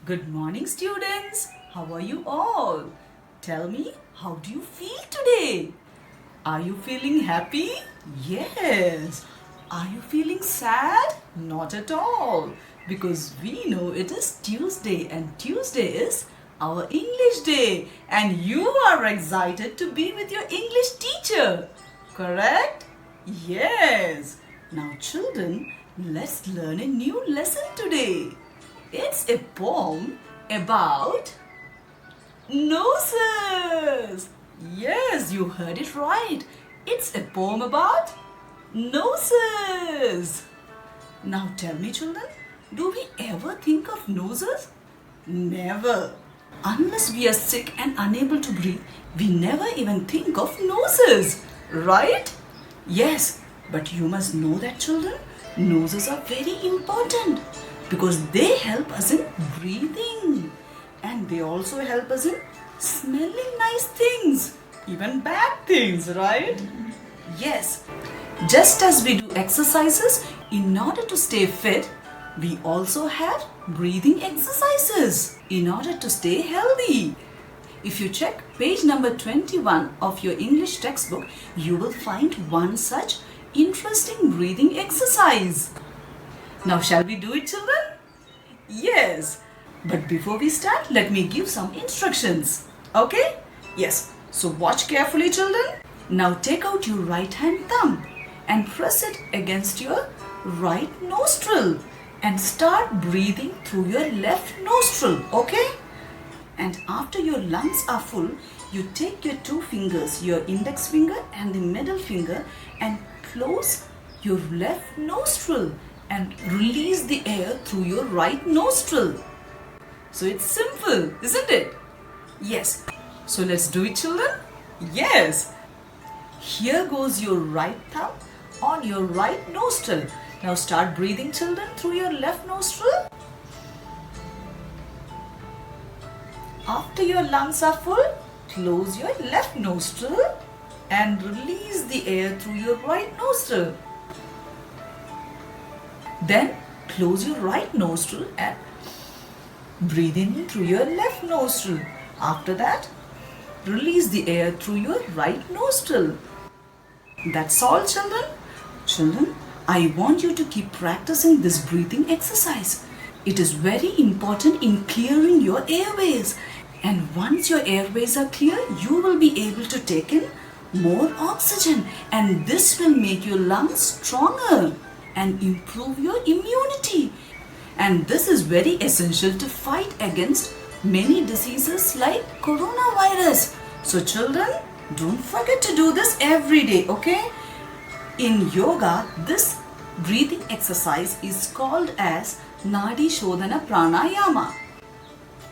Good morning, students. How are you all? Tell me, how do you feel today? Are you feeling happy? Yes. Are you feeling sad? Not at all. Because we know it is Tuesday and Tuesday is our English day and you are excited to be with your English teacher. Correct? Yes. Now children, let's learn a new lesson today. It's a poem about noses. Yes, you heard it right. It's a poem about noses. Now tell me children, do we ever think of noses? Never. Unless we are sick and unable to breathe, we never even think of noses. Right? Yes, but you must know that children, noses are very important because they help us in breathing and they also help us in smelling nice things, even bad things, right? Yes, just as we do exercises in order to stay fit, we also have breathing exercises in order to stay healthy. If you check page number 21 of your English textbook, you will find one such interesting breathing exercise. Now shall we do it, children? Yes. But before we start, let me give some instructions. Okay? Yes. So watch carefully, children. Now take out your right hand thumb and press it against your right nostril and start breathing through your left nostril. Okay? And after your lungs are full, you take your two fingers, your index finger and the middle finger, and close your left nostril and release the air through your right nostril. So it's simple, isn't it? Yes. So let's do it, children. Yes. Here goes your right thumb on your right nostril. Now start breathing, children, through your left nostril. After your lungs are full, close your left nostril and release the air through your right nostril. Then close your right nostril and breathe in through your left nostril. After that, release the air through your right nostril. That's all, children. Children, I want you to keep practicing this breathing exercise. It is very important in clearing your airways. And once your airways are clear, you will be able to take in more oxygen. And this will make your lungs stronger and improve your immunity. And this is very essential to fight against many diseases like coronavirus. So children, don't forget to do this every day, okay? In yoga, this breathing exercise is called as Nadi Shodhana Pranayama.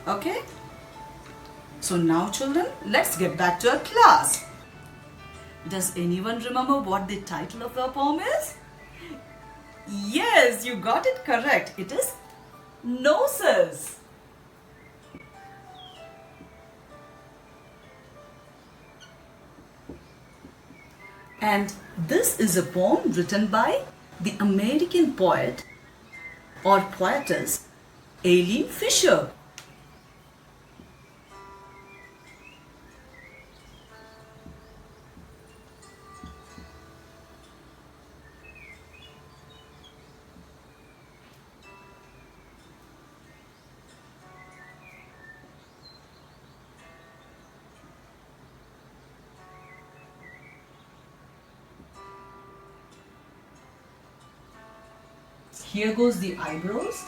Okay? So now children, let's get back to our class. Does anyone remember what the title of the poem is? Yes, you got it correct. It is Noses. And this is a poem written by the American poet or poetess Aileen Fisher. Here goes the eyebrows.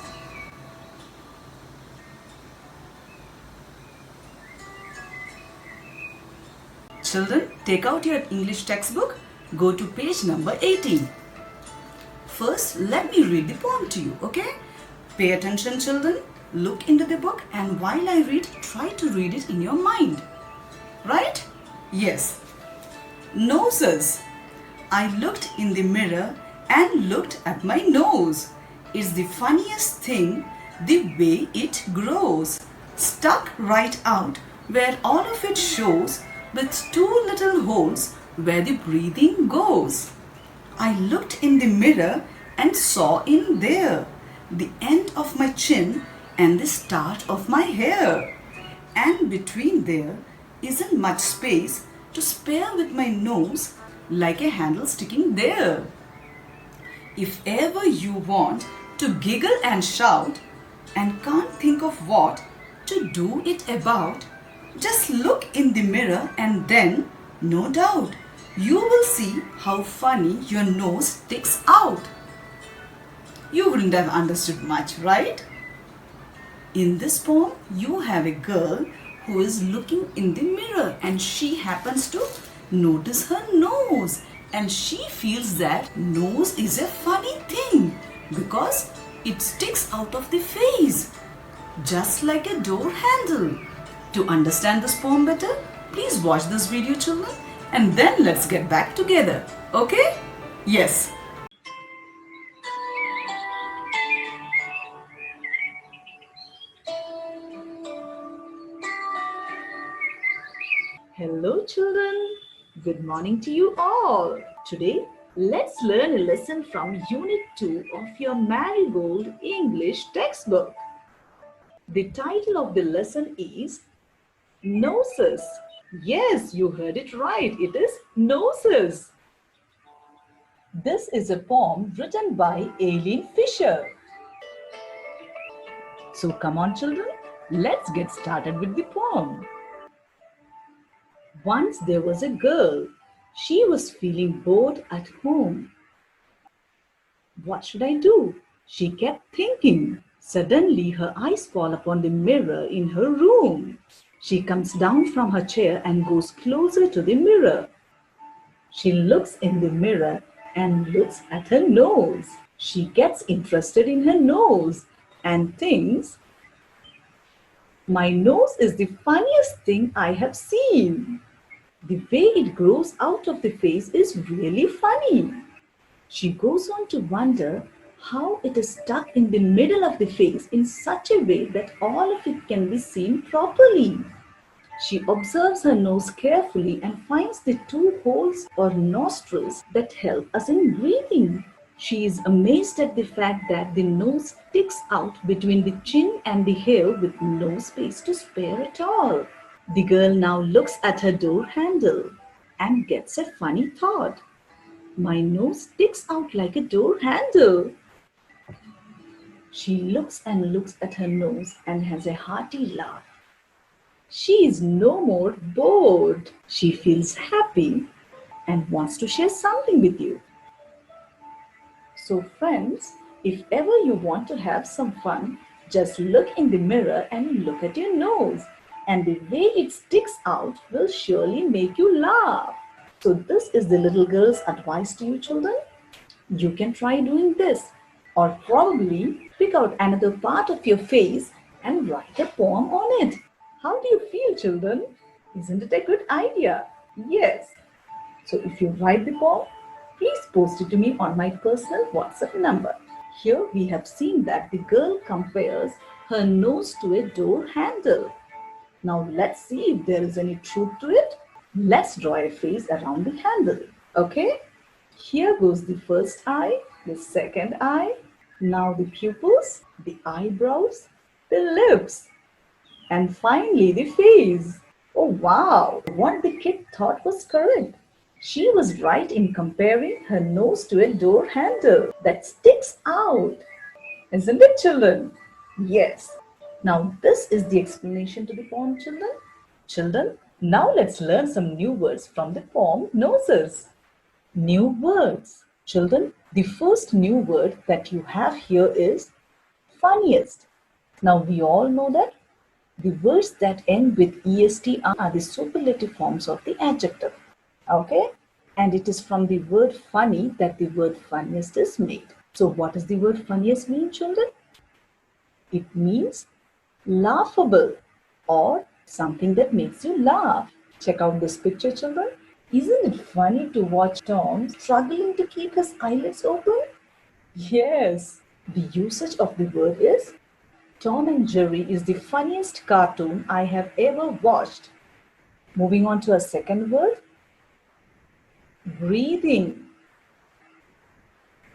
Children, take out your English textbook. Go to page number 18. First, let me read the poem to you, okay? Pay attention, children. Look into the book and while I read, try to read it in your mind. Right? Yes. Noses. I looked in the mirror and looked at my nose. It's the funniest thing, the way it grows. Stuck right out where all of it shows, with two little holes where the breathing goes. I looked in the mirror and saw in there the end of my chin and the start of my hair. And between there isn't much space to spare with my nose like a handle sticking there. If ever you want to giggle and shout and can't think of what to do it about, just look in the mirror and then, no doubt, you will see how funny your nose sticks out. You wouldn't have understood much, right? In this poem, you have a girl who is looking in the mirror and she happens to notice her nose, and she feels that nose is a funny thing because it sticks out of the face, just like a door handle. To understand this poem better, please watch this video, children, and then let's get back together. Okay? Yes. Hello children, good morning to you all. Today, let's learn a lesson from Unit 2 of your Marigold English textbook. The title of the lesson is Noses. Yes, you heard it right, it is Noses. This is a poem written by Aileen Fisher. So come on children, let's get started with the poem. Once there was a girl. She was feeling bored at home. What should I do? She kept thinking. Suddenly, her eyes fall upon the mirror in her room. She comes down from her chair and goes closer to the mirror. She looks in the mirror and looks at her nose. She gets interested in her nose and thinks, my nose is the funniest thing I have seen. The way it grows out of the face is really funny. She goes on to wonder how it is stuck in the middle of the face in such a way that all of it can be seen properly. She observes her nose carefully and finds the two holes or nostrils that help us in breathing. She is amazed at the fact that the nose sticks out between the chin and the hair with no space to spare at all. The girl now looks at her door handle and gets a funny thought. My nose sticks out like a door handle. She looks and looks at her nose and has a hearty laugh. She is no more bored. She feels happy and wants to share something with you. So friends, if ever you want to have some fun, just look in the mirror and look at your nose. And the way it sticks out will surely make you laugh. So this is the little girl's advice to you children. You can try doing this, or probably pick out another part of your face and write a poem on it. How do you feel children? Isn't it a good idea? Yes. So if you write the poem, please post it to me on my personal WhatsApp number. Here we have seen that the girl compares her nose to a door handle. Now let's see if there is any truth to it. Let's draw a face around the handle. Okay? Here goes the first eye, the second eye. Now the pupils, the eyebrows, the lips, and finally the face. Oh wow! What the kid thought was correct. She was right in comparing her nose to a door handle that sticks out. Isn't it, children? Yes. Now this is the explanation to the poem, children. Children, now let's learn some new words from the poem Noses. New words. Children, the first new word that you have here is funniest. Now we all know that the words that end with est are the superlative forms of the adjective. Okay? And it is from the word funny that the word funniest is made. So what does the word funniest mean, children? It means laughable or something that makes you laugh. Check out this picture, children. Isn't it funny to watch Tom struggling to keep his eyelids open? Yes. The usage of the word is Tom and Jerry is the funniest cartoon I have ever watched. Moving on to a second word, breathing.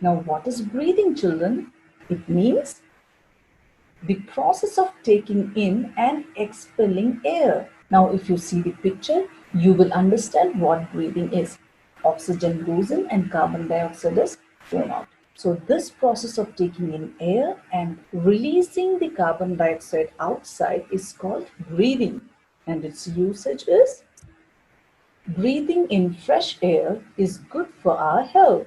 Now what is breathing, children? It means the process of taking in and expelling air. Now, if you see the picture, you will understand what breathing is. Oxygen goes in and carbon dioxide is thrown out. So, this process of taking in air and releasing the carbon dioxide outside is called breathing, and its usage is breathing in fresh air is good for our health.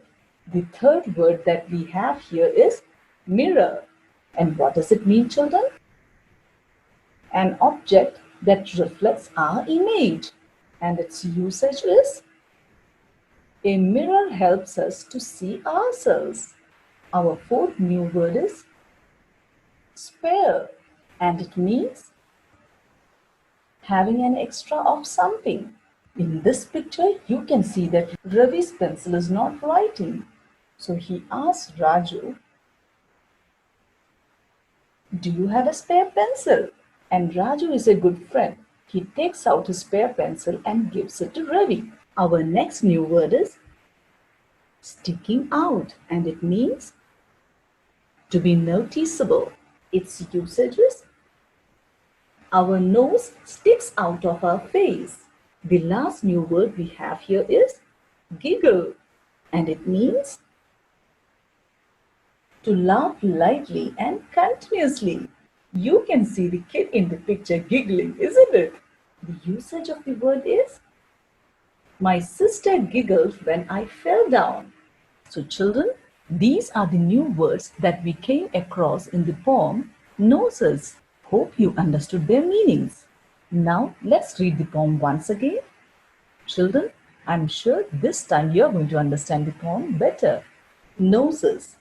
The third word that we have here is mirror. And what does it mean, children? An object that reflects our image. And its usage is a mirror helps us to see ourselves. Our fourth new word is spare. And it means having an extra of something. In this picture, you can see that Ravi's pencil is not writing. So he asks Raju, "Do you have a spare pencil?" And Raju is a good friend. He takes out his spare pencil and gives it to Ravi. Our next new word is sticking out, and it means to be noticeable. Its usage is our nose sticks out of our face. The last new word we have here is giggle, and it means to laugh lightly and continuously. You can see the kid in the picture giggling, isn't it? The usage of the word is my sister giggled when I fell down. So, children, these are the new words that we came across in the poem Noses. Hope you understood their meanings. Now, let's read the poem once again. Children, I'm sure this time you're going to understand the poem better. Noses.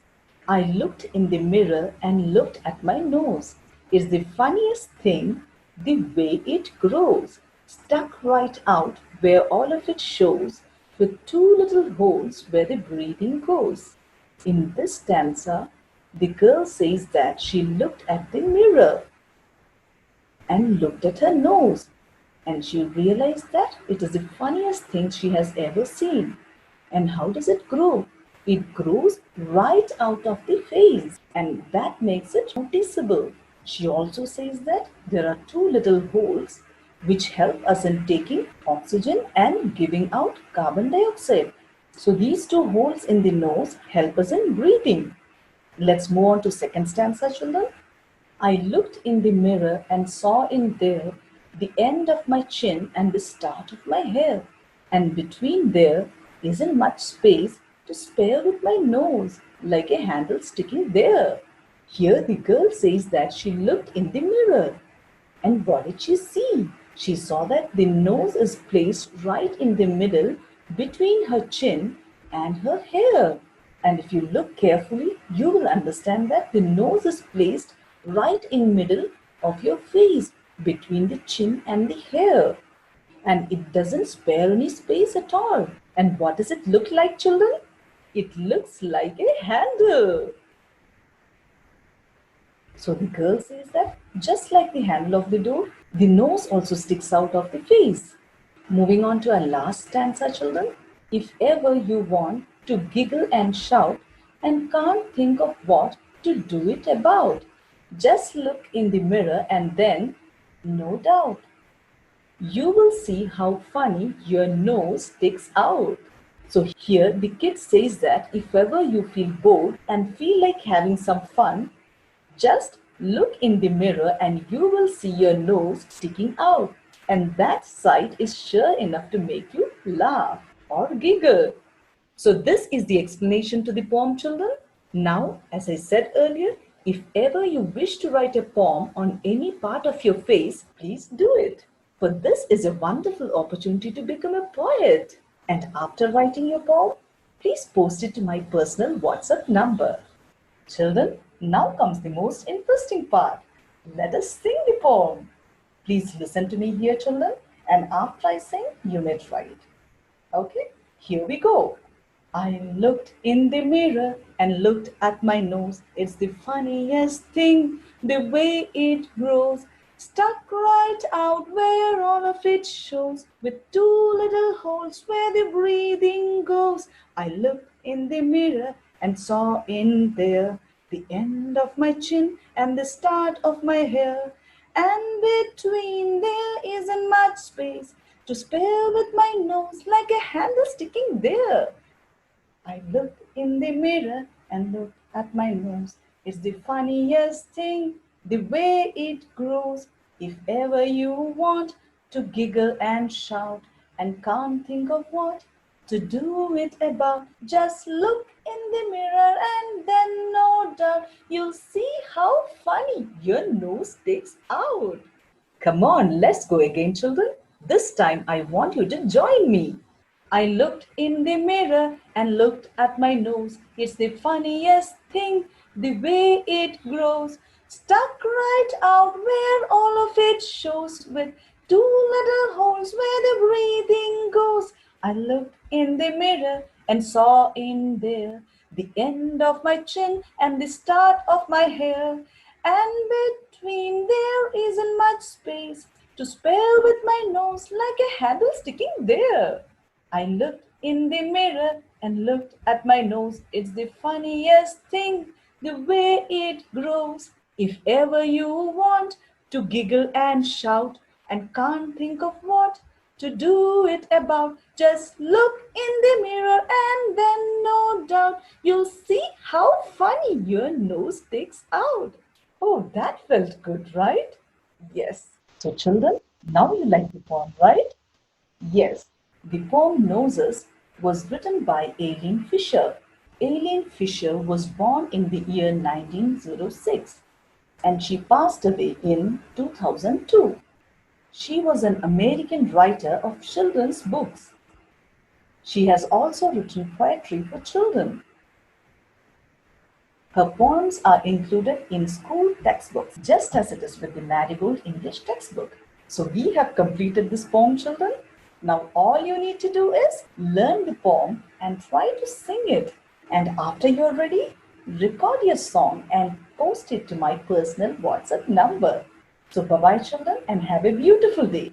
I looked in the mirror and looked at my nose. It's the funniest thing, the way it grows, stuck right out where all of it shows, with two little holes where the breathing goes. In this stanza, the girl says that she looked at the mirror and looked at her nose, and she realized that it is the funniest thing she has ever seen. And how does it grow? It grows right out of the face, and that makes it noticeable. She also says that there are two little holes which help us in taking oxygen and giving out carbon dioxide. So these two holes in the nose help us in breathing. Let's move on to second stanza, children. I looked in the mirror and saw in there the end of my chin and the start of my hair, and between there isn't much space to spare with my nose, like a handle sticking there. Here the girl says that she looked in the mirror. And what did she see? She saw that the nose is placed right in the middle between her chin and her hair. And if you look carefully, you will understand that the nose is placed right in middle of your face between the chin and the hair. And it doesn't spare any space at all. And what does it look like, children? It looks like a handle. So the girl says that just like the handle of the door, the nose also sticks out of the face. Moving on to our last stanza, children. If ever you want to giggle and shout and can't think of what to do it about, just look in the mirror and then, no doubt, you will see how funny your nose sticks out. So here the kid says that if ever you feel bored and feel like having some fun, just look in the mirror and you will see your nose sticking out. And that sight is sure enough to make you laugh or giggle. So this is the explanation to the poem, children. Now, as I said earlier, if ever you wish to write a poem on any part of your face, please do it. For this is a wonderful opportunity to become a poet. And after writing your poem, please post it to my personal WhatsApp number. Children, now comes the most interesting part. Let us sing the poem. Please listen to me here, children, and after I sing, you may try it. Okay, here we go. I looked in the mirror and looked at my nose. It's the funniest thing, the way it grows. Stuck right out where all of it shows, with two little holes where the breathing goes. I looked in the mirror and saw in there the end of my chin and the start of my hair, and between there isn't much space to spell with my nose like a handle sticking there. I looked in the mirror and looked at my nose. It's the funniest thing, the way it grows. If ever you want to giggle and shout and can't think of what to do it about, just look in the mirror and then no doubt you'll see how funny your nose sticks out. Come on, let's go again, children. This time I want you to join me. I looked in the mirror and looked at my nose. It's the funniest thing, the way it grows. Stuck right out where all of it shows, with two little holes where the breathing goes. I looked in the mirror and saw in there the end of my chin and the start of my hair. And between there isn't much space to spell with my nose like a handle sticking there. I looked in the mirror and looked at my nose. It's the funniest thing, the way it grows. If ever you want to giggle and shout and can't think of what to do it about, just look in the mirror and then no doubt you'll see how funny your nose sticks out. Oh, that felt good, right? Yes. So, children, now you like the poem, right? Yes. The poem Noses was written by Aileen Fisher. Aileen Fisher was born in the year 1906 and she passed away in 2002. She was an American writer of children's books. She has also written poetry for children. Her poems are included in school textbooks, just as it is with the Marigold English textbook. So we have completed this poem, children. Now all you need to do is learn the poem and try to sing it. And after you're ready, record your song and post it to my personal WhatsApp number. So bye-bye, children, and have a beautiful day.